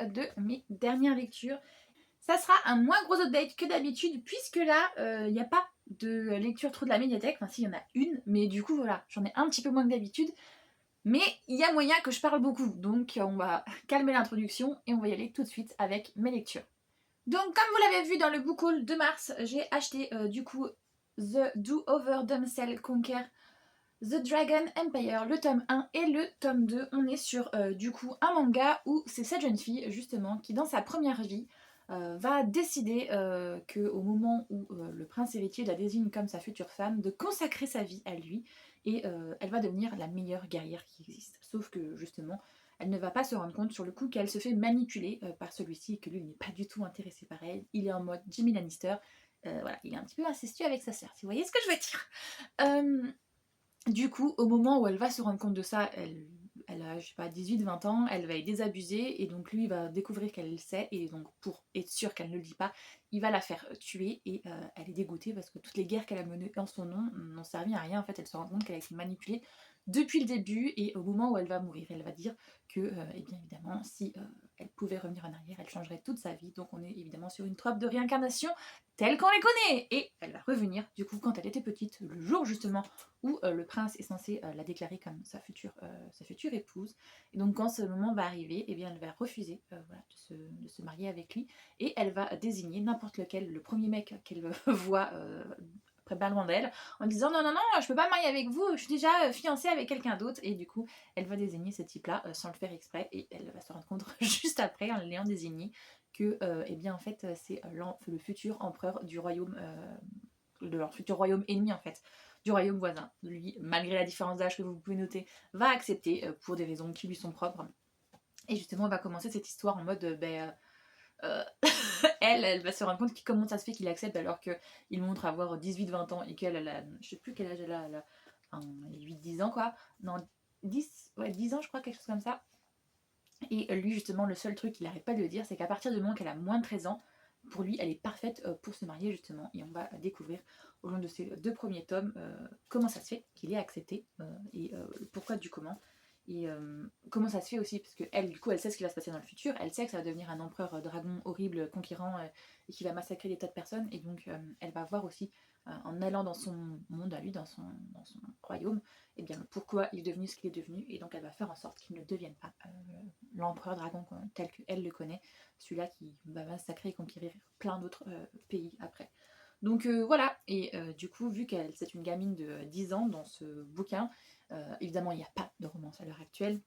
de mes dernières lectures. Ça sera un moins gros update que d'habitude puisque là, il n'y a pas de lecture trop de la médiathèque. Enfin si, il y en a une, mais du coup voilà, j'en ai un petit peu moins que d'habitude. Mais il y a moyen que je parle beaucoup, donc on va calmer l'introduction et on va y aller tout de suite avec mes lectures. Donc comme vous l'avez vu dans le book haul de mars, j'ai acheté du coup The Do-Over Damsel Conquer The Dragon Empire, le tome 1 et le tome 2. On est sur du coup un manga où c'est cette jeune fille justement qui dans sa première vie va décider qu'au moment où le prince héritier la désigne comme sa future femme, de consacrer sa vie à lui et elle va devenir la meilleure guerrière qui existe. Sauf que justement, elle ne va pas se rendre compte sur le coup qu'elle se fait manipuler par celui-ci et que lui il n'est pas du tout intéressé par elle. Il est en mode Jimmy Lannister. Voilà, il est un petit peu incestueux avec sa sœur, si vous voyez ce que je veux dire. Du coup, au moment où elle va se rendre compte de ça, elle a, je sais pas, 18-20 ans, elle va être désabusée, et donc lui va découvrir qu'elle le sait, et donc pour être sûr qu'elle ne le dit pas, il va la faire tuer, et elle est dégoûtée parce que toutes les guerres qu'elle a menées en son nom n'ont servi à rien. En fait, elle se rend compte qu'elle a été manipulée depuis le début, et au moment où elle va mourir, elle va dire que, eh bien évidemment, si elle pouvait revenir en arrière, elle changerait toute sa vie. Donc on est évidemment sur une trope de réincarnation telle qu'on les connaît, et elle va revenir, du coup, quand elle était petite, le jour justement où le prince est censé la déclarer comme sa future épouse. Et donc quand ce moment va arriver, eh bien, elle va refuser voilà, de se marier avec lui, et elle va désigner n'importe lequel, le premier mec qu'elle voit après pas loin d'elle, en disant non, non, non, je peux pas me marier avec vous, je suis déjà fiancée avec quelqu'un d'autre. Et du coup, elle va désigner ce type-là sans le faire exprès, et elle va se rendre compte juste après, en l'ayant désigné, que eh bien en fait c'est le futur empereur du royaume, de leur futur royaume ennemi en fait, du royaume voisin. Lui, malgré la différence d'âge que vous pouvez noter, va accepter pour des raisons qui lui sont propres. Et justement, on va commencer cette histoire en mode, elle va se rendre compte comment ça se fait qu'il accepte alors qu'il montre avoir 18-20 ans et qu'elle a, je sais plus quel âge elle a enfin, 8-10 ans quoi. Non, 10, ouais, 10 ans je crois, quelque chose comme ça. Et lui justement, le seul truc qu'il n'arrête pas de le dire, c'est qu'à partir du moment qu'elle a moins de 13 ans, pour lui, elle est parfaite pour se marier justement. Et on va découvrir au long de ces 2 premiers tomes comment ça se fait qu'il est accepté et pourquoi du comment. Et comment ça se fait aussi, parce qu'elle, du coup, elle sait ce qui va se passer dans le futur, elle sait que ça va devenir un empereur dragon horrible, conquérant, et qui va massacrer des tas de personnes, et donc elle va voir aussi, en allant dans son monde à lui, dans son royaume, et bien pourquoi il est devenu ce qu'il est devenu, et donc elle va faire en sorte qu'il ne devienne pas l'empereur dragon tel qu'elle le connaît, celui-là qui va massacrer et conquérir plein d'autres pays après. Donc voilà, et du coup, vu qu'elle c'est une gamine de 10 ans dans ce bouquin, évidemment il n'y a pas de romance à l'heure actuelle,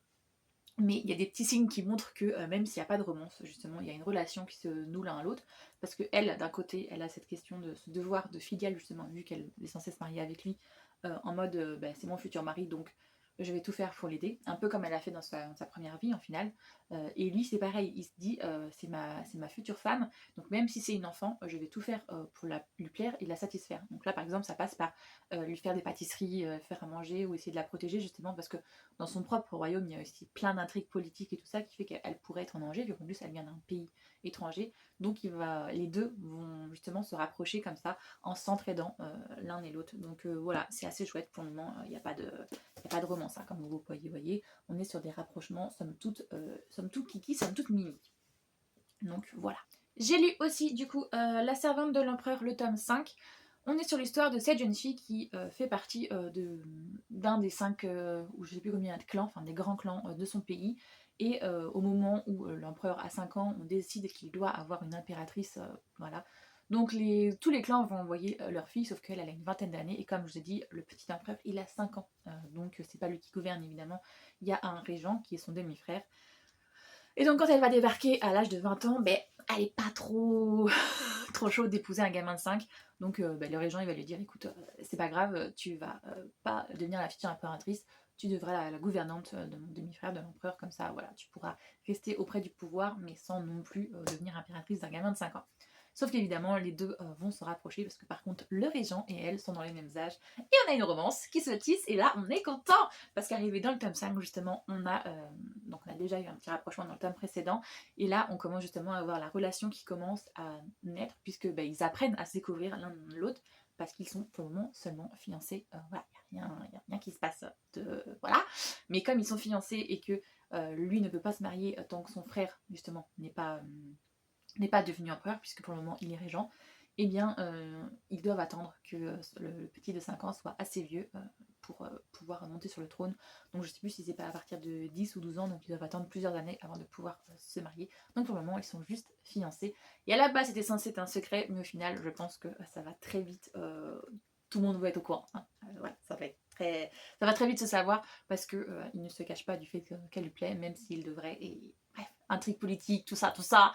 mais il y a des petits signes qui montrent que même s'il n'y a pas de romance, justement, il y a une relation qui se noue l'un à l'autre, parce que elle, d'un côté, elle a cette question de ce devoir de filiale, justement, vu qu'elle est censée se marier avec lui, en mode c'est mon futur mari, donc je vais tout faire pour l'aider, un peu comme elle a fait dans sa première vie en finale. Et lui c'est pareil, il se dit c'est ma future femme, donc même si c'est une enfant, je vais tout faire pour lui plaire et la satisfaire. Donc là par exemple ça passe par lui faire des pâtisseries, faire à manger, ou essayer de la protéger justement parce que dans son propre royaume il y a aussi plein d'intrigues politiques et tout ça qui fait qu'elle pourrait être en danger vu qu'en plus elle vient d'un pays étranger. Donc les deux vont justement se rapprocher comme ça en s'entraidant l'un et l'autre. Donc voilà, c'est assez chouette pour le moment, il n'y a pas de romance, hein, comme vous voyez, on est sur des rapprochements somme toute kiki, somme toute mimi. Donc voilà. J'ai lu aussi du coup La servante de l'empereur, le tome 5. On est sur l'histoire de cette jeune fille qui fait partie d'un des 5, ou je sais plus combien de clans, enfin des grands clans de son pays. Et au moment où l'empereur a 5 ans, on décide qu'il doit avoir une impératrice, voilà. Donc tous les clans vont envoyer leur fille, sauf qu'elle a une vingtaine d'années, et comme je vous ai dit, le petit empereur il a 5 ans. Donc c'est pas lui qui gouverne évidemment, il y a un régent qui est son demi-frère. Et donc quand elle va débarquer à l'âge de 20 ans, ben, elle est pas trop trop chaude d'épouser un gamin de 5. Donc le régent il va lui dire écoute, c'est pas grave, tu vas pas devenir la future impératrice, tu devras la gouvernante de mon demi-frère, de l'empereur, comme ça voilà, tu pourras rester auprès du pouvoir mais sans non plus devenir impératrice d'un gamin de 5 ans. Sauf qu'évidemment, les deux vont se rapprocher parce que par contre, le régent et elle sont dans les mêmes âges. Et on a une romance qui se tisse et là, on est content parce qu'arrivé dans le tome 5, justement, on a déjà eu un petit rapprochement dans le tome précédent. Et là, on commence justement à avoir la relation qui commence à naître puisque ils apprennent à se découvrir l'un l'autre parce qu'ils sont pour le moment seulement fiancés. Voilà, il n'y a rien qui se passe voilà. Mais comme ils sont fiancés et que lui ne peut pas se marier tant que son frère justement n'est pas devenu empereur, puisque pour le moment il est régent, eh bien ils doivent attendre que le petit de 5 ans soit assez vieux pour pouvoir monter sur le trône. Donc je sais plus si c'est pas à partir de 10 ou 12 ans, donc ils doivent attendre plusieurs années avant de pouvoir se marier. Donc pour le moment ils sont juste fiancés. Et à la base c'était censé être un secret, mais au final je pense que ça va très vite, tout le monde va être au courant. Hein. Voilà, ça va très vite se savoir, parce que il ne se cache pas du fait qu'elle lui plaît, même s'il devrait. Et bref, intrigue politique, tout ça, tout ça.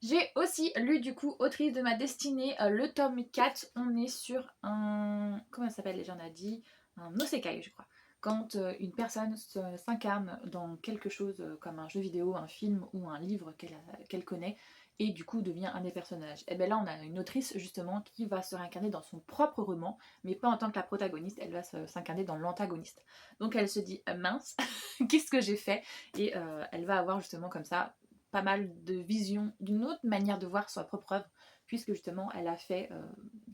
J'ai aussi lu du coup Autrice de ma destinée, le tome 4. On est sur un... Comment ça s'appelle déjà, on a dit un osekai, je crois. Quand une personne s'incarne dans quelque chose comme un jeu vidéo, un film ou un livre qu'elle connaît, et du coup devient un des personnages. Et bien là on a une autrice justement qui va se réincarner dans son propre roman, mais pas en tant que la protagoniste, elle va s'incarner dans l'antagoniste. Donc elle se dit mince, qu'est-ce que j'ai fait? Et elle va avoir justement comme ça pas mal de visions, d'une autre manière de voir sa propre œuvre, puisque justement elle a fait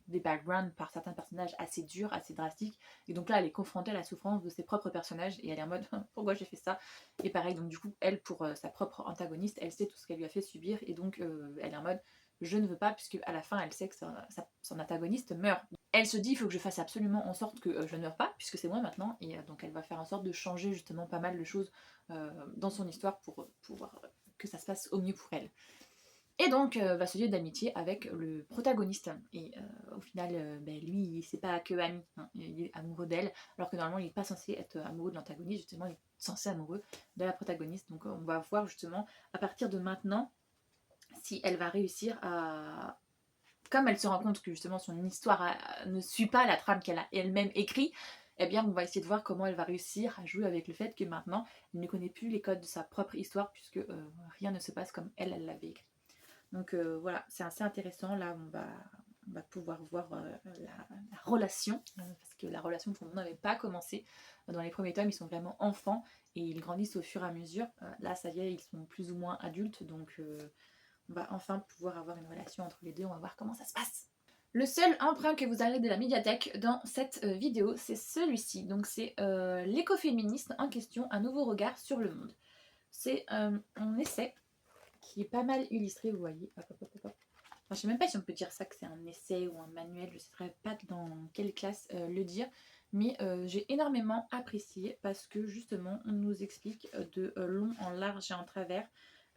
des backgrounds par certains personnages assez durs, assez drastiques, et donc là elle est confrontée à la souffrance de ses propres personnages, et elle est en mode pourquoi j'ai fait ça? Et pareil, donc du coup elle, pour sa propre antagoniste, elle sait tout ce qu'elle lui a fait subir, et donc elle est en mode je ne veux pas, puisque à la fin elle sait que son antagoniste meurt. Elle se dit il faut que je fasse absolument en sorte que je ne meure pas, puisque c'est moi maintenant, et donc elle va faire en sorte de changer justement pas mal de choses dans son histoire pour pouvoir que ça se passe au mieux pour elle. Et donc va se lier d'amitié avec le protagoniste. Et au final, lui, c'est pas que ami, hein. Il est amoureux d'elle, alors que normalement il n'est pas censé être amoureux de l'antagoniste, justement il est censé amoureux de la protagoniste. Donc on va voir justement à partir de maintenant si elle va réussir à... Comme elle se rend compte que justement son histoire ne suit pas la trame qu'elle a elle-même écrite, eh bien on va essayer de voir comment elle va réussir à jouer avec le fait que maintenant elle ne connaît plus les codes de sa propre histoire, puisque rien ne se passe comme elle l'avait écrit. Donc voilà, c'est assez intéressant. Là on va pouvoir voir la relation, parce que la relation pour le moment n'avait pas commencé. Dans les premiers tomes ils sont vraiment enfants et ils grandissent au fur et à mesure. Là ça y est, ils sont plus ou moins adultes, donc on va enfin pouvoir avoir une relation entre les deux. On va voir comment ça se passe. Le seul emprunt que vous avez de la médiathèque dans cette vidéo, c'est celui-ci. Donc c'est l'écoféministe en question, un nouveau regard sur le monde. C'est un essai qui est pas mal illustré, vous voyez. Hop, hop, hop, hop. Enfin, je sais même pas si on peut dire ça, que c'est un essai ou un manuel, je ne saurais pas dans quelle classe le dire, mais j'ai énormément apprécié, parce que justement on nous explique de long en large et en travers.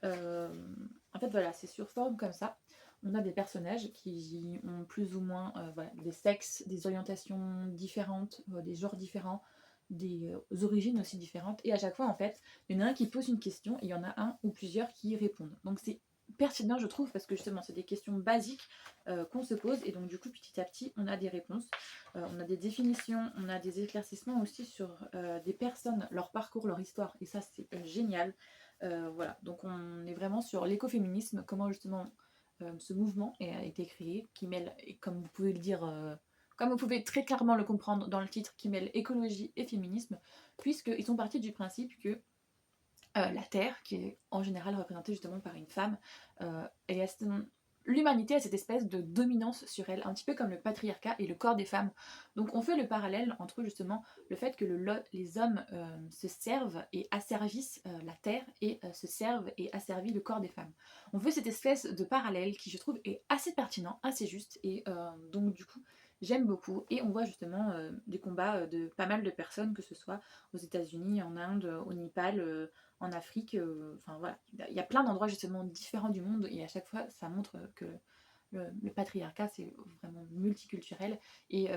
En fait voilà, c'est sur forme comme ça. On a des personnages qui ont plus ou moins voilà, des sexes, des orientations différentes, des genres différents, des origines aussi différentes, et à chaque fois en fait il y en a un qui pose une question et il y en a un ou plusieurs qui y répondent. Donc c'est pertinent je trouve, parce que justement c'est des questions basiques qu'on se pose, et donc du coup petit à petit on a des réponses, on a des définitions, on a des éclaircissements aussi sur des personnes, leur parcours, leur histoire, et ça c'est génial. Voilà, donc on est vraiment sur l'écoféminisme, comment justement ce mouvement a été créé, qui mêle, et comme vous pouvez le dire, comme vous pouvez très clairement le comprendre dans le titre, qui mêle écologie et féminisme, puisqu'ils sont partis du principe que la Terre, qui est en général représentée justement par une femme, l'humanité a cette espèce de dominance sur elle, un petit peu comme le patriarcat et le corps des femmes. Donc on fait le parallèle entre justement le fait que les hommes se servent et asservissent la Terre, et se servent et asservissent le corps des femmes. On fait cette espèce de parallèle qui je trouve est assez pertinent, assez juste, et donc du coup j'aime beaucoup. Et on voit justement des combats de pas mal de personnes, que ce soit aux États-Unis, en Inde, au Népal, en Afrique, enfin voilà, il y a plein d'endroits justement différents du monde, et à chaque fois ça montre que le patriarcat c'est vraiment multiculturel, et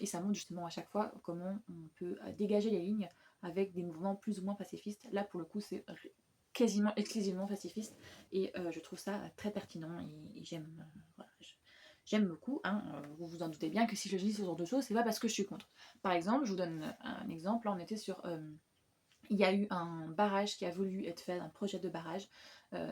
ça montre justement à chaque fois comment on peut dégager les lignes avec des mouvements plus ou moins pacifistes. Là pour le coup c'est quasiment exclusivement pacifiste, et je trouve ça très pertinent, et j'aime voilà, j'aime beaucoup, hein. Vous vous en doutez bien que si je dis ce genre de choses, c'est pas parce que je suis contre. Par exemple, je vous donne un exemple, là on était sur il y a eu un barrage qui a voulu être fait, un projet de barrage,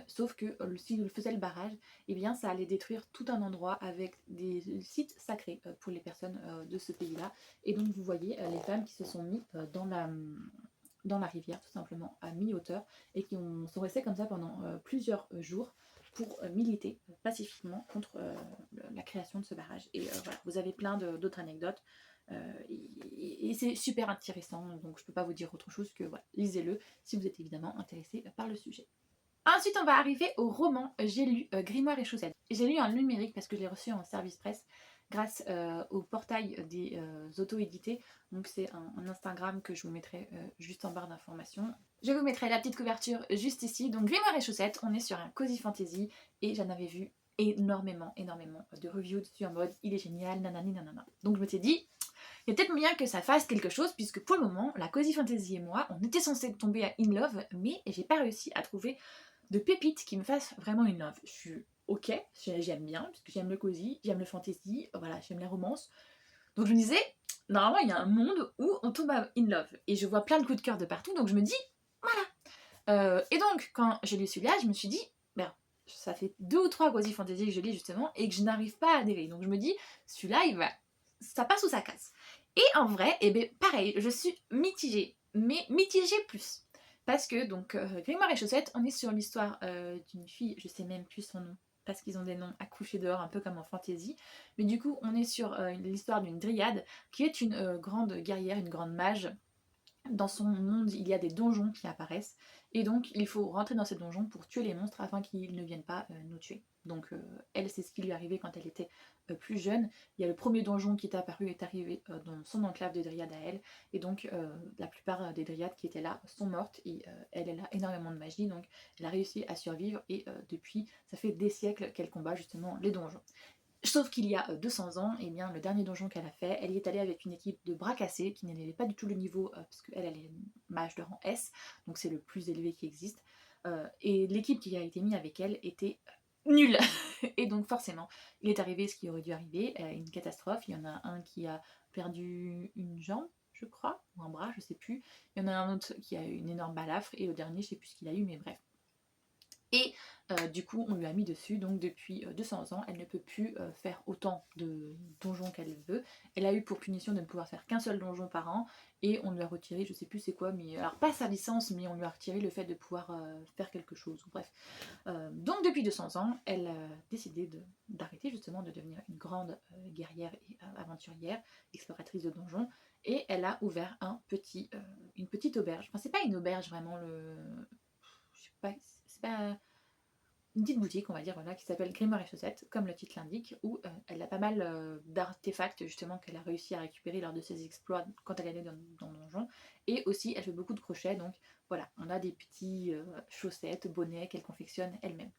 sauf que s'il faisait le barrage, eh bien ça allait détruire tout un endroit avec des sites sacrés pour les personnes de ce pays-là. Et donc vous voyez les femmes qui se sont mis dans la rivière, tout simplement à mi-hauteur, et qui sont restées comme ça pendant plusieurs jours pour militer pacifiquement contre la création de ce barrage. Et voilà, vous avez plein d'autres anecdotes. Et c'est super intéressant, donc je peux pas vous dire autre chose que voilà, lisez-le si vous êtes évidemment intéressé par le sujet. Ensuite, on va arriver au roman. J'ai lu Grimoire et Chaussettes. J'ai lu en numérique parce que je l'ai reçu en service presse grâce au portail des auto-édités. Donc c'est un Instagram que je vous mettrai juste en barre d'informations. Je vous mettrai la petite couverture juste ici. Donc Grimoire et Chaussettes, on est sur un cozy fantasy et j'en avais vu énormément de reviews dessus en mode il est génial, nanani nanana. Donc je me suis dit, il y a peut-être moyen que ça fasse quelque chose, puisque pour le moment, la Cozy Fantasy et moi, on était censés tomber à In Love, mais j'ai pas réussi à trouver de pépites qui me fassent vraiment In Love. Je suis ok, j'aime bien, puisque j'aime le cozy, j'aime le fantasy, voilà, j'aime la romance. Donc je me disais, normalement, il y a un monde où on tombe à In Love. Et je vois plein de coups de cœur de partout, donc je me dis, voilà. Et donc, quand j'ai lu celui-là, je me suis dit, ben, ça fait 2 ou 3 Cozy Fantasy que je lis justement, et que je n'arrive pas à adhérer. Donc je me dis, celui-là, ça passe ou ça casse. Et en vrai, eh ben, pareil, je suis mitigée, mais mitigée plus. Parce que, donc, Grimoire et Chaussettes, on est sur l'histoire d'une fille, je sais même plus son nom, parce qu'ils ont des noms à coucher dehors, un peu comme en fantasy. Mais du coup, on est sur l'histoire d'une dryade, qui est une grande guerrière, une grande mage. Dans son monde, il y a des donjons qui apparaissent, et donc il faut rentrer dans ces donjons pour tuer les monstres afin qu'ils ne viennent pas nous tuer. Donc elle, c'est ce qui lui est arrivé quand elle était plus jeune. Il y a le premier donjon qui est apparu, est arrivé dans son enclave de dryades à elle, et donc la plupart des dryades qui étaient là sont mortes, et elle a énormément de magie, donc elle a réussi à survivre, et depuis, ça fait des siècles qu'elle combat justement les donjons. Sauf qu'il y a 200 ans, eh bien, le dernier donjon qu'elle a fait, elle y est allée avec une équipe de bras cassés qui n'élevait pas du tout le niveau, parce qu'elle elle est mage de rang S, donc c'est le plus élevé qui existe. Et l'équipe qui a été mise avec elle était nulle. Et donc forcément, il est arrivé ce qui aurait dû arriver, une catastrophe. Il y en a un qui a perdu une jambe, je crois, ou un bras, je sais plus. Il y en a un autre qui a eu une énorme balafre, et le dernier, je sais plus ce qu'il a eu, mais bref. Et du coup, on lui a mis dessus, donc depuis 200 ans, elle ne peut plus faire autant de donjons qu'elle veut. Elle a eu pour punition de ne pouvoir faire qu'un seul donjon par an, et on lui a retiré, je sais plus c'est quoi, mais alors pas sa licence, mais on lui a retiré le fait de pouvoir faire quelque chose. Bref. Donc depuis 200 ans, elle a décidé d'arrêter justement de devenir une grande guerrière et aventurière, exploratrice de donjons, et elle a ouvert une petite auberge. Enfin, c'est pas une auberge vraiment, je sais pas, c'est pas une petite boutique, on va dire, voilà, qui s'appelle Grimoire et Chaussettes, comme le titre l'indique, où elle a pas mal d'artefacts justement qu'elle a réussi à récupérer lors de ses exploits quand elle allait dans le donjon. Et aussi, elle fait beaucoup de crochets, donc voilà, on a des petits chaussettes, bonnets qu'elle confectionne elle-même.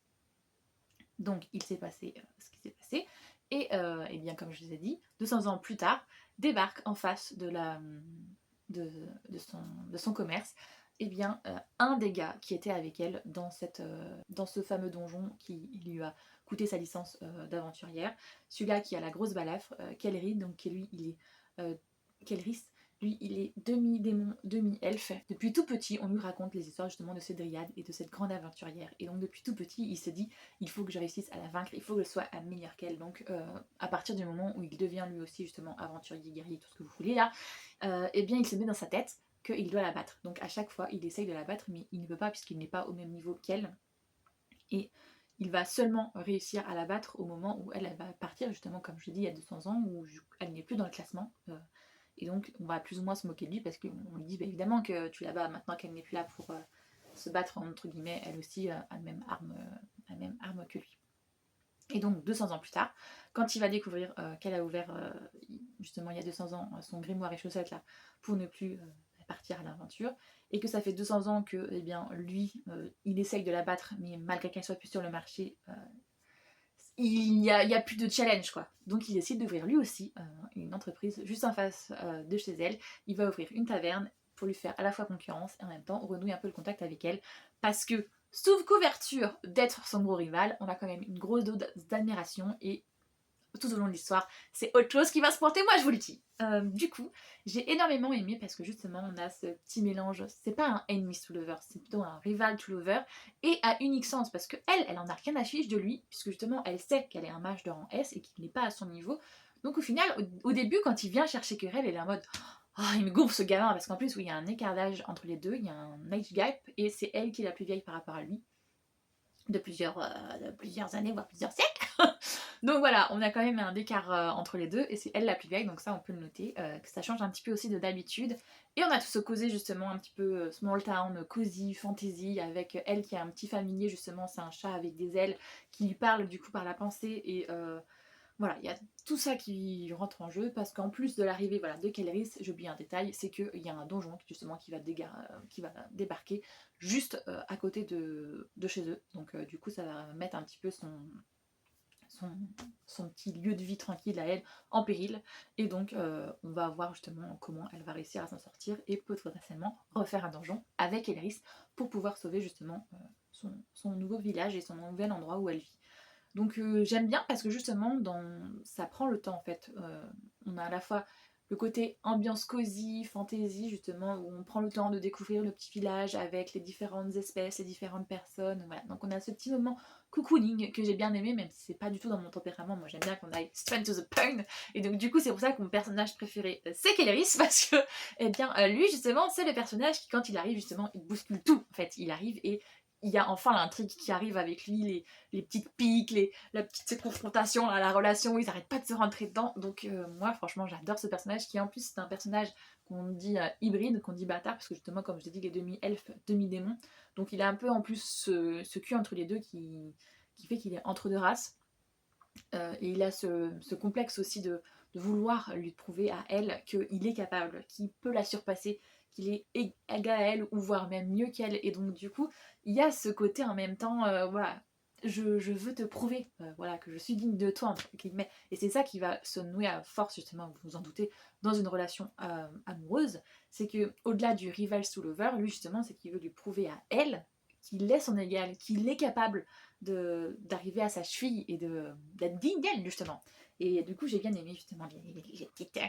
Donc il s'est passé ce qui s'est passé, et bien comme je vous ai dit, 200 ans plus tard, débarque en face de, de son commerce, et bien un des gars qui était avec elle dans ce fameux donjon qui lui a coûté sa licence d'aventurière, celui-là qui a la grosse balafre, Kellery, donc qui lui il est Kelrys, lui il est demi-démon, demi-elfe. Depuis tout petit, on lui raconte les histoires justement de cette dryade et de cette grande aventurière, et donc depuis tout petit, il se dit il faut que je réussisse à la vaincre, il faut que je sois meilleure qu'elle. Donc à partir du moment où il devient lui aussi justement aventurier, guerrier, tout ce que vous voulez là, eh bien il se met dans sa tête qu'il doit la battre. Donc à chaque fois, il essaye de la battre, mais il ne peut pas puisqu'il n'est pas au même niveau qu'elle. Et il va seulement réussir à la battre au moment où elle va partir, justement, comme je dis, il y a 200 ans, où elle n'est plus dans le classement. Et donc, on va plus ou moins se moquer de lui parce qu'on lui dit bah, évidemment que tu la bats maintenant qu'elle n'est plus là pour se battre, entre guillemets, elle aussi a la même arme que lui. Et donc 200 ans plus tard, quand il va découvrir qu'elle a ouvert justement il y a 200 ans son grimoire et chaussettes là pour ne plus partir à l'aventure, et que ça fait 200 ans que eh bien, lui il essaye de la battre, mais malgré qu'elle soit plus sur le marché, il n'y a plus de challenge quoi. Donc il décide d'ouvrir lui aussi une entreprise juste en face de chez elle. Il va ouvrir une taverne pour lui faire à la fois concurrence et en même temps renouer un peu le contact avec elle, parce que sous couverture d'être son gros rival, on a quand même une grosse dose d'admiration, et tout au long de l'histoire, c'est autre chose qui va se porter, moi je vous le dis. Du coup, j'ai énormément aimé parce que justement on a ce petit mélange, c'est pas un enemies to lover, c'est plutôt un rival to lover, et à unique sens parce que elle en a rien à fiche de lui, puisque justement elle sait qu'elle est un mage de rang S et qu'il n'est pas à son niveau. Donc au final, au début, quand il vient chercher querelle, elle est en mode oh, il me gonfle ce gamin, parce qu'en plus, oui, il y a un écart d'âge entre les deux, il y a un age gap, et c'est elle qui est la plus vieille par rapport à lui, de plusieurs années, voire plusieurs siècles. Donc voilà, on a quand même un écart entre les deux et c'est elle la plus vieille, donc ça on peut le noter, que ça change un petit peu aussi de d'habitude. Et on a tout ce causé justement un petit peu small town, cosy, fantasy, avec elle qui a un petit familier justement, c'est un chat avec des ailes qui lui parle du coup par la pensée et voilà, il y a tout ça qui rentre en jeu parce qu'en plus de l'arrivée voilà, de Kelleris, j'ai oublié un détail, c'est qu'il y a un donjon justement qui va débarquer juste à côté de chez eux. Donc du coup ça va mettre un petit peu son, son petit lieu de vie tranquille à elle en péril. Et donc on va voir justement comment elle va réussir à s'en sortir et potentiellement refaire un donjon avec Kelleris pour pouvoir sauver justement son nouveau village et son nouvel endroit où elle vit. Donc j'aime bien parce que justement ça prend le temps en fait. On a à la fois le côté ambiance cosy, fantasy justement, où on prend le temps de découvrir le petit village avec les différentes espèces, les différentes personnes. Voilà. Donc on a ce petit moment cocooning que j'ai bien aimé, même si c'est pas du tout dans mon tempérament. Moi j'aime bien qu'on aille straight to the point. Et donc du coup c'est pour ça que mon personnage préféré c'est Kelleris, parce que eh bien lui justement c'est le personnage qui quand il arrive justement il bouscule tout. En fait il arrive et il y a enfin l'intrigue qui arrive avec lui, les petites piques, la petite confrontation, la relation, ils n'arrêtent pas de se rentrer dedans. Donc moi franchement j'adore ce personnage qui en plus c'est un personnage qu'on dit hybride, qu'on dit bâtard, parce que justement comme je l'ai dit il est demi-elfe, demi-démon. Donc il a un peu en plus ce cul entre les deux qui fait qu'il est entre deux races. Et il a ce complexe aussi de vouloir lui prouver à elle qu'il est capable, qu'il peut la surpasser, qu'il est égal à elle ou voire même mieux qu'elle. Et donc du coup, il y a ce côté en même temps, voilà, je veux te prouver voilà, que je suis digne de toi, entre guillemets. Et c'est ça qui va se nouer à force, justement, vous vous en doutez, dans une relation amoureuse. C'est que au-delà du rival sous lover, lui justement, c'est qu'il veut lui prouver à elle qu'il est son égal, qu'il est capable d'arriver à sa cheville et d'être digne d'elle justement. Et du coup j'ai bien aimé justement les petites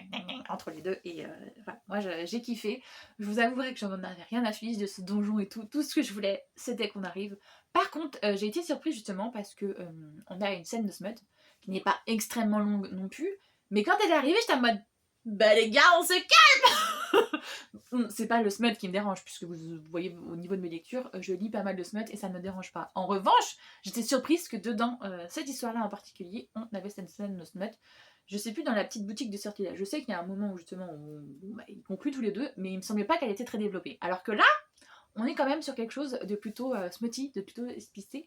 entre les deux et voilà, moi j'ai kiffé. Je vous avouerai que j'en avais rien à fiche de ce donjon et tout ce que je voulais c'était qu'on arrive. Par contre j'ai été surprise justement parce que on a une scène de smut qui n'est pas extrêmement longue non plus, mais quand elle est arrivée j'étais en mode bah les gars on se c'est pas le smut qui me dérange, puisque vous voyez au niveau de mes lectures, je lis pas mal de smut et ça ne me dérange pas. En revanche, j'étais surprise que dedans cette histoire-là en particulier, on avait cette scène de smut. Je sais plus dans la petite boutique de sortilège. Je sais qu'il y a un moment où justement ils concluent tous les deux, mais il me semblait pas qu'elle était très développée. Alors que là, on est quand même sur quelque chose de plutôt smutty, de plutôt explicite,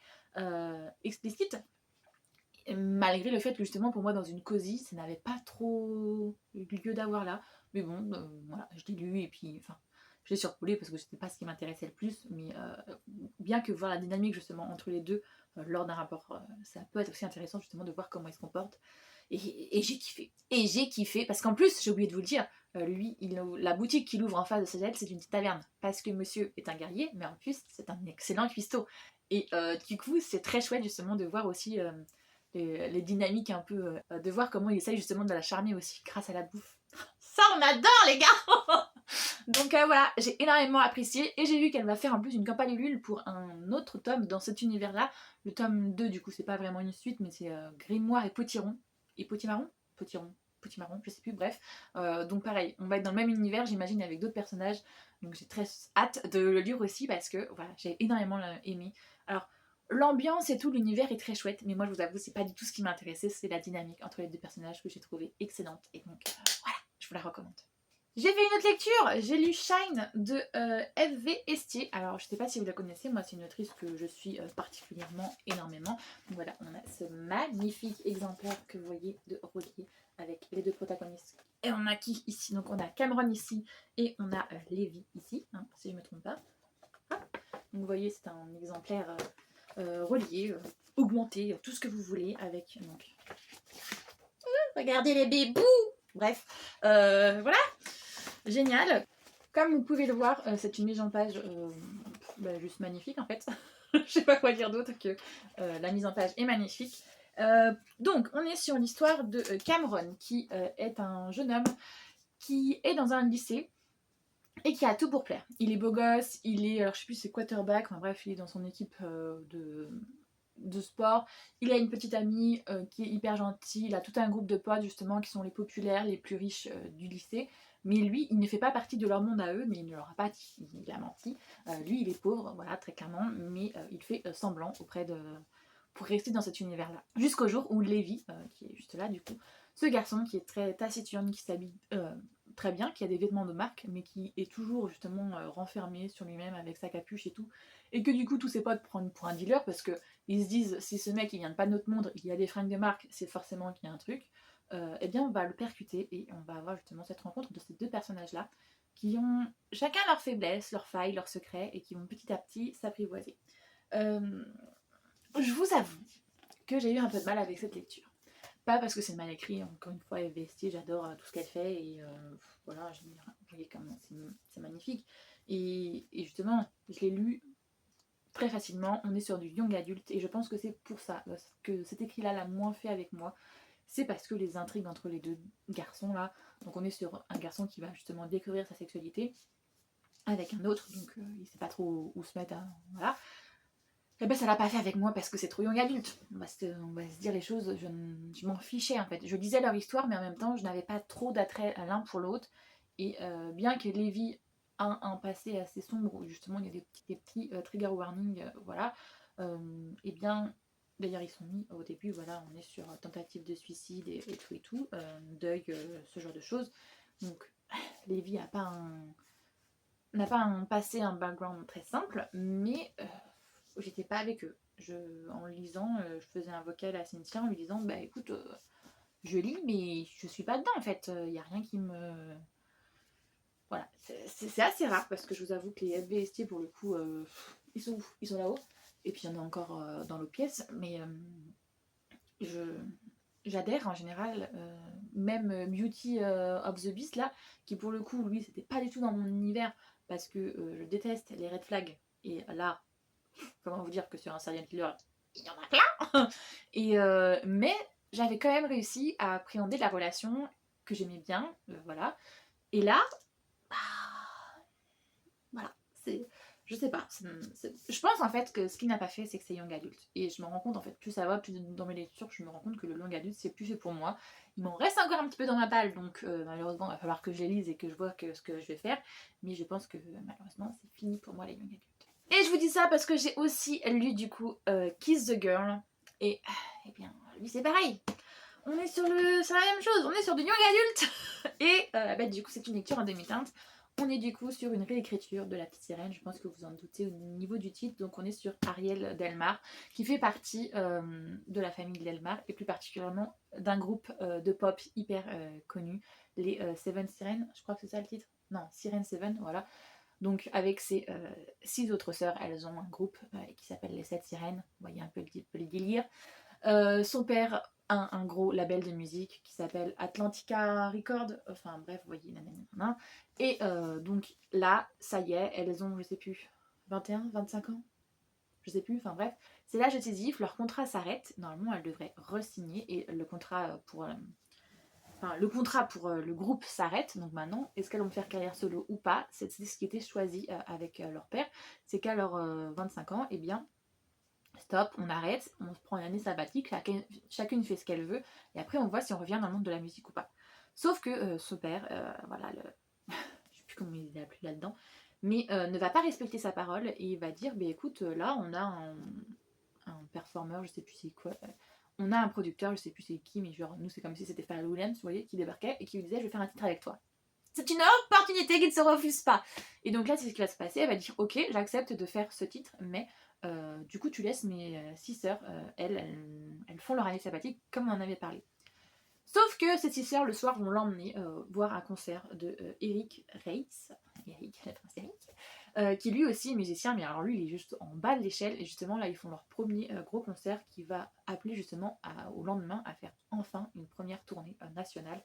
malgré le fait que justement pour moi dans une cosy ça n'avait pas trop lieu d'avoir là, mais bon voilà je l'ai lu et puis enfin je l'ai survolé parce que c'était pas ce qui m'intéressait le plus, mais bien que voir la dynamique justement entre les deux lors d'un rapport ça peut être aussi intéressant justement de voir comment ils se comportent et j'ai kiffé parce qu'en plus j'ai oublié de vous le dire lui la boutique qu'il ouvre en face de sa c'est une petite taverne parce que monsieur est un guerrier mais en plus c'est un excellent cuistot et du coup c'est très chouette justement de voir aussi les dynamiques un peu, de voir comment il essaye justement de la charmer aussi grâce à la bouffe. Ça, on adore les gars. Donc voilà, j'ai énormément apprécié et j'ai vu qu'elle va faire en plus une campagne Ulule pour un autre tome dans cet univers-là. Le tome 2 du coup, c'est pas vraiment une suite, mais c'est Grimoire et Potiron. Et Potimarron Potiron, Potimarron, je sais plus, bref. Donc pareil, on va être dans le même univers, j'imagine, avec d'autres personnages. Donc j'ai très hâte de le lire aussi parce que voilà, j'ai énormément aimé. Alors, l'ambiance et tout, l'univers est très chouette, mais moi je vous avoue, c'est pas du tout ce qui m'a intéressé, c'est la dynamique entre les deux personnages que j'ai trouvé excellente. Et donc voilà, je vous la recommande. J'ai fait une autre lecture, j'ai lu Shine de F.V. Estier. Alors je sais pas si vous la connaissez, moi c'est une autrice que je suis particulièrement énormément. Donc voilà, on a ce magnifique exemplaire que vous voyez de Rosier avec les deux protagonistes. Et on a qui ici? Donc on a Cameron ici et on a Lévi ici, hein, si je ne me trompe pas. Hop. Donc vous voyez c'est un exemplaire relié, augmenté, tout ce que vous voulez avec donc... regardez les bébous. Bref, voilà. Génial. Comme vous pouvez le voir, c'est une mise en page juste magnifique en fait. Je sais pas quoi dire d'autre que la mise en page est magnifique. Donc on est sur l'histoire de Cameron qui est un jeune homme qui est dans un lycée et qui a tout pour plaire. Il est beau gosse, il est, alors je sais plus c'est quarterback, enfin bref il est dans son équipe de sport. Il a une petite amie qui est hyper gentille, il a tout un groupe de potes justement qui sont les populaires, les plus riches du lycée. Mais lui, il ne fait pas partie de leur monde à eux, mais il ne leur a pas dit, il a menti. Lui, il est pauvre, voilà, très clairement, mais il fait semblant pour rester dans cet univers-là. Jusqu'au jour où Lévi, juste là du coup. Ce garçon qui est très taciturne, qui s'habille très bien, qui a des vêtements de marque, mais qui est toujours justement renfermé sur lui-même avec sa capuche et tout. Et que du coup tous ses potes prennent pour un dealer parce que ils se disent si ce mec il vient de pas de notre monde, il a des fringues de marque, c'est forcément qu'il y a un truc. Eh bien on va le percuter et on va avoir justement cette rencontre de ces deux personnages-là qui ont chacun leurs faiblesses, leurs failles, leurs secrets et qui vont petit à petit s'apprivoiser. Je vous avoue que j'ai eu un peu de mal avec cette lecture. Pas parce que c'est mal écrit, encore une fois, Eve Esti, j'adore tout ce qu'elle fait et voilà, vous voyez comment c'est magnifique. Et justement, je l'ai lu très facilement, on est sur du young adulte et je pense que c'est pour ça que cet écrit-là l'a moins fait avec moi. C'est parce que les intrigues entre les deux garçons là, donc on est sur un garçon qui va justement découvrir sa sexualité avec un autre, donc il sait pas trop où se mettre, voilà. Et ben ça l'a pas fait avec moi parce que c'est trop young adulte. On va se dire les choses, je m'en fichais en fait. Je lisais leur histoire, mais en même temps, je n'avais pas trop d'attrait à l'un pour l'autre. Et bien que Lévi a un passé assez sombre, où justement il y a des petits trigger warnings, voilà, et bien, d'ailleurs ils sont mis au début, voilà, on est sur tentative de suicide et tout, deuil, ce genre de choses. Donc Lévi n'a pas un passé, un background très simple, mais j'étais pas avec eux. En lisant, je faisais un vocal à Cynthia en lui disant bah écoute, je lis mais je suis pas dedans en fait, il y a rien qui me. Voilà, c'est assez rare parce que je vous avoue que les FVST pour le coup, ils sont où? Ils sont là-haut. Et puis il y en a encore dans l'autre pièce, mais je j'adhère en général, même Beauty of the Beast là, qui pour le coup lui c'était pas du tout dans mon univers parce que je déteste les red flags et là comment vous dire que sur un serial killer il y en a plein. Et mais j'avais quand même réussi à appréhender la relation que j'aimais bien, voilà. Et là bah, voilà, je sais pas. Je pense en fait que ce qu'il n'a pas fait, c'est que c'est young adulte. Et je me rends compte en fait, plus ça va, plus dans mes lectures, je me rends compte que le young adulte, c'est plus fait pour moi. Il m'en reste encore un petit peu dans ma palle, donc malheureusement, il va falloir que je les lise et que je vois ce que je vais faire. Mais je pense que malheureusement, c'est fini pour moi les young adultes. Et je vous dis ça parce que j'ai aussi lu du coup Kiss the Girl. Et eh bien, lui c'est pareil. On est sur la même chose, on est sur du young adulte. Et bah, du coup, c'est une lecture en demi-teinte. On est du coup sur une réécriture de La Petite Sirène, je pense que vous en doutez au niveau du titre. Donc on est sur Ariel Delmar, qui fait partie de la famille Delmar, et plus particulièrement d'un groupe de pop hyper connu, les Seven Sirènes, je crois que c'est ça le titre. Non, Sirène Seven, voilà. Donc avec ses 6 autres sœurs, elles ont un groupe qui s'appelle les 7 Sirènes. Vous voyez un peu le délire. Son père a un gros label de musique qui s'appelle Atlantica Records. Enfin bref, vous voyez, nanana. Et donc là, ça y est, elles ont, je sais plus, 21, 25 ans, je sais plus, enfin bref, c'est l'âge décisif, leur contrat s'arrête. Normalement, elles devraient re-signer et le contrat pour le groupe s'arrête. Donc maintenant, est-ce qu'elles vont faire carrière solo ou pas? C'est ce qui était choisi avec leur père. C'est qu'à leurs 25 ans, eh bien, stop, on arrête, on se prend une année sabbatique, chacune fait ce qu'elle veut, et après on voit si on revient dans le monde de la musique ou pas. Sauf que ce père, voilà, je sais plus comment il est appelé là-dedans, mais ne va pas respecter sa parole et il va dire, bah écoute, là on a un performeur, je sais plus c'est quoi, on a un producteur, je sais plus c'est qui, mais genre nous c'est comme si c'était Pharrell Williams, vous voyez, qui débarquait et qui lui disait je vais faire un titre avec toi. C'est une opportunité qui ne se refuse pas. Et donc là, c'est ce qui va se passer. Elle va dire ok, j'accepte de faire ce titre, mais du coup, tu laisses mes 6 sœurs, elles font leur année sabbatique comme on en avait parlé. Sauf que ces 6 sœurs, le soir, vont l'emmener voir un concert de Eric Reitz, Eric, le prince Eric, qui lui aussi est musicien, mais alors lui, il est juste en bas de l'échelle. Et justement, là, ils font leur premier gros concert qui va appeler justement au lendemain à faire enfin une première tournée nationale.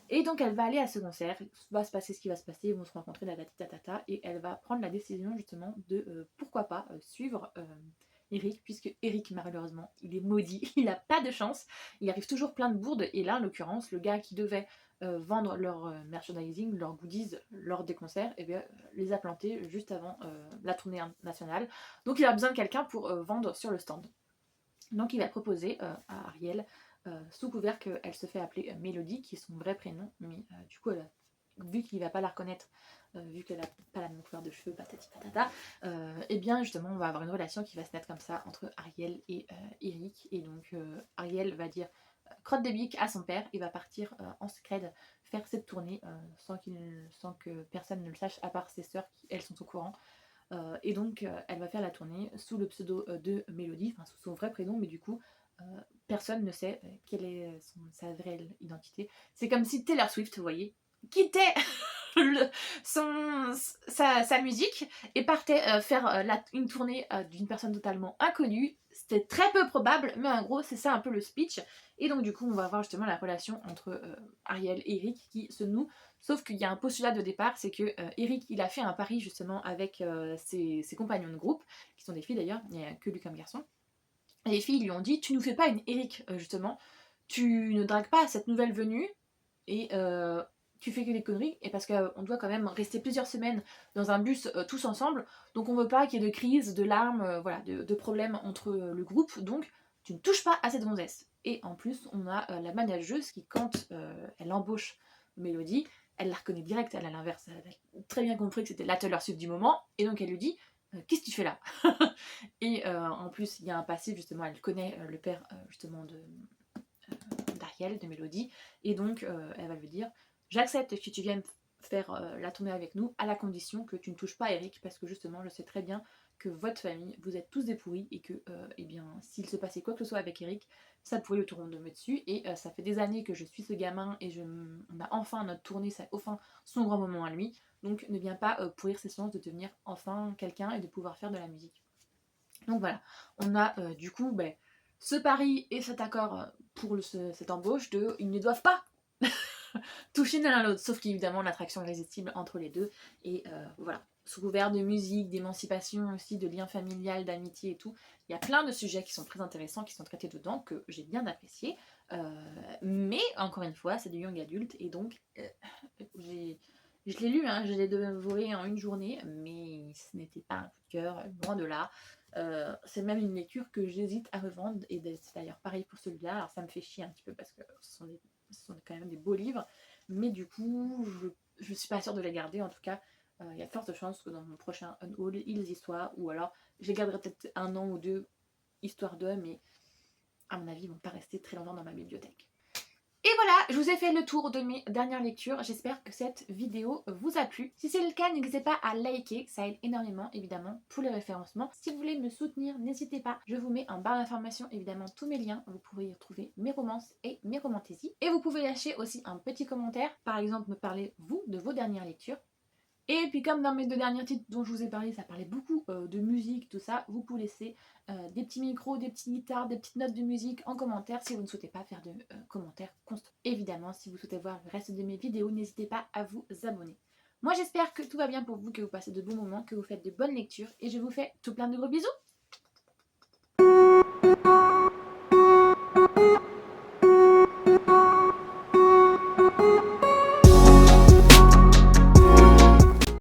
Et donc elle va aller à ce concert, va se passer ce qui va se passer, ils vont se rencontrer, la tatata, et elle va prendre la décision justement de pourquoi pas suivre Eric, puisque Eric malheureusement il est maudit, il n'a pas de chance, il arrive toujours plein de bourdes, et là en l'occurrence le gars qui devait vendre leur merchandising, leurs goodies lors des concerts, et bien, les a plantés juste avant la tournée nationale, donc il a besoin de quelqu'un pour vendre sur le stand. Donc il va proposer à Ariel, sous couvert qu'elle se fait appeler Mélodie, qui est son vrai prénom, mais du coup, vu qu'il ne va pas la reconnaître, vu qu'elle n'a pas la même couleur de cheveux, patati patata, et bien justement, on va avoir une relation qui va se mettre comme ça entre Ariel et Eric. Et donc Ariel va dire crotte de bique à son père et va partir en secret faire cette tournée sans que personne ne le sache à part ses sœurs qui elles sont au courant. Et donc elle va faire la tournée sous le pseudo de Mélodie, enfin sous son vrai prénom, mais du coup personne ne sait quelle est sa vraie identité. C'est comme si Taylor Swift, vous voyez, quittait le- sa musique et partait faire une tournée d'une personne totalement inconnue. C'était très peu probable, mais en gros c'est ça un peu le speech. Et donc du coup on va voir justement la relation entre Ariel et Eric qui se noue. Sauf qu'il y a un postulat de départ, c'est que Eric il a fait un pari justement avec ses compagnons de groupe, qui sont des filles d'ailleurs, il n'y a que lui comme garçon. Et les filles lui ont dit tu nous fais pas une Eric justement, tu ne dragues pas cette nouvelle venue et tu fais que des conneries, et parce qu'on doit quand même rester plusieurs semaines dans un bus tous ensemble, donc on veut pas qu'il y ait de crise, de larmes, voilà, de problèmes entre le groupe, donc tu ne touches pas à cette gonzesse. Et en plus, on a la manageuse qui, quand elle embauche Mélodie, elle la reconnaît direct, elle a l'inverse, elle a très bien compris que c'était la Taylor Swift du moment, et donc elle lui dit qu'est-ce que tu fais là? Et en plus, il y a un passé, justement, elle connaît le père justement d'Ariel, de Mélodie, et donc elle va lui dire j'accepte que tu viennes faire la tournée avec nous à la condition que tu ne touches pas à Eric, parce que justement je sais très bien que votre famille, vous êtes tous des pourris et que eh bien s'il se passait quoi que ce soit avec Eric, ça pourrait le tomber dessus, et ça fait des années que je suis ce gamin et on a enfin notre tournée, ça enfin son grand moment à lui, donc ne viens pas pourrir ses chances de devenir enfin quelqu'un et de pouvoir faire de la musique. Donc voilà, on a du coup ce pari et cet accord pour cette embauche de ils ne doivent pas toucher l'un à l'autre, sauf qu'évidemment l'attraction est irrésistible entre les deux, et voilà, sous couvert de musique, d'émancipation aussi, de liens familial, d'amitié et tout, il y a plein de sujets qui sont très intéressants, qui sont traités dedans, que j'ai bien apprécié, mais encore une fois c'est du young adulte, et donc je l'ai lu, hein, je l'ai dévoré en une journée, mais ce n'était pas un coup de cœur, loin de là. C'est même une lecture que j'hésite à revendre, et c'est d'ailleurs pareil pour celui-là. Alors ça me fait chier un petit peu parce que ce sont quand même des beaux livres, mais du coup je suis pas sûre de les garder. En tout cas il y a de fortes chances que dans mon prochain unhaul ils y soient, ou alors je les garderai peut-être un an ou deux histoire d'eux, mais à mon avis ils vont pas rester très longtemps dans ma bibliothèque. Et voilà, je vous ai fait le tour de mes dernières lectures. J'espère que cette vidéo vous a plu. Si c'est le cas, n'hésitez pas à liker, ça aide énormément évidemment pour le référencement. Si vous voulez me soutenir, n'hésitez pas. Je vous mets en barre d'informations évidemment tous mes liens. Vous pourrez y retrouver mes romances et mes romantésies. Et vous pouvez lâcher aussi un petit commentaire, par exemple me parler vous de vos dernières lectures. Et puis comme dans mes deux derniers titres dont je vous ai parlé, ça parlait beaucoup de musique, tout ça, vous pouvez laisser des petits micros, des petites guitares, des petites notes de musique en commentaire si vous ne souhaitez pas faire de commentaires constants. Évidemment, si vous souhaitez voir le reste de mes vidéos, n'hésitez pas à vous abonner. Moi j'espère que tout va bien pour vous, que vous passez de bons moments, que vous faites de bonnes lectures, et je vous fais tout plein de gros bisous.